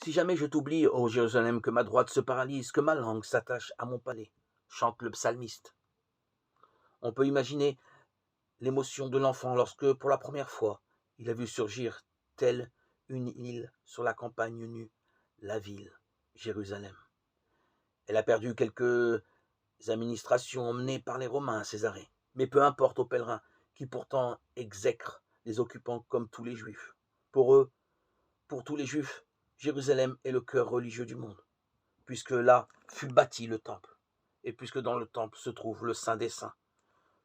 Si jamais je t'oublie, ô Jérusalem, que ma droite se paralyse, que ma langue s'attache à mon palais, chante le psalmiste. On peut imaginer l'émotion de l'enfant lorsque, pour la première fois, il a vu surgir, telle une île sur la campagne nue, la ville, Jérusalem. Elle a perdu quelques administrations emmenées par les Romains à Césarée, mais peu importe aux pèlerins, qui pourtant exècrent les occupants comme tous les Juifs. Pour eux, pour tous les Juifs, Jérusalem est le cœur religieux du monde, puisque là fut bâti le temple, et puisque dans le temple se trouve le Saint des Saints,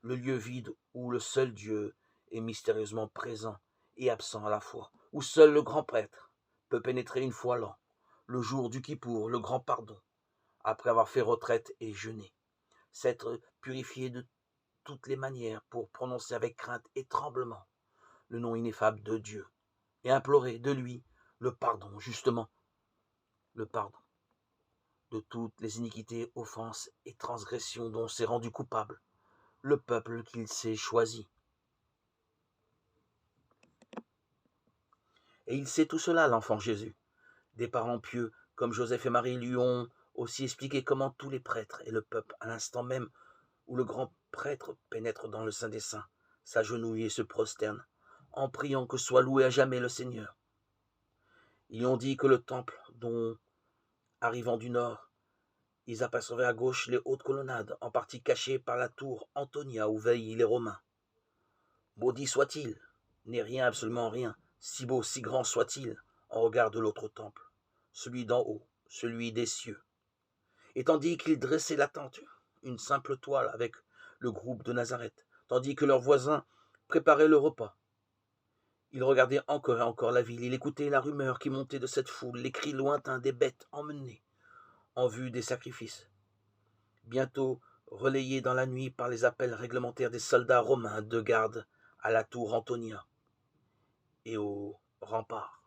le lieu vide où le seul Dieu est mystérieusement présent et absent à la fois, où seul le grand prêtre peut pénétrer une fois l'an, le jour du Kippour, le grand pardon, après avoir fait retraite et jeûné, s'être purifié de toutes les manières pour prononcer avec crainte et tremblement le nom ineffable de Dieu, et implorer de lui le pardon, justement, le pardon de toutes les iniquités, offenses et transgressions dont s'est rendu coupable le peuple qu'il s'est choisi. Et il sait tout cela, l'enfant Jésus. Des parents pieux, comme Joseph et Marie, lui ont aussi expliqué comment tous les prêtres et le peuple, à l'instant même où le grand prêtre pénètre dans le Saint des Saints, s'agenouille et se prosterne, en priant que soit loué à jamais le Seigneur. Ils ont dit que le temple, dont, arrivant du nord, ils apercevaient à gauche les hautes colonnades, en partie cachées par la tour Antonia où veillent les Romains. Maudit soit-il, n'est rien, absolument rien, si beau, si grand soit-il, en regard de l'autre temple, celui d'en haut, celui des cieux. Et tandis qu'ils dressaient la tente, une simple toile avec le groupe de Nazareth, tandis que leurs voisins préparaient le repas, il regardait encore et encore la ville, il écoutait la rumeur qui montait de cette foule, les cris lointains des bêtes emmenées en vue des sacrifices, bientôt relayés dans la nuit par les appels réglementaires des soldats romains de garde à la tour Antonia et aux remparts.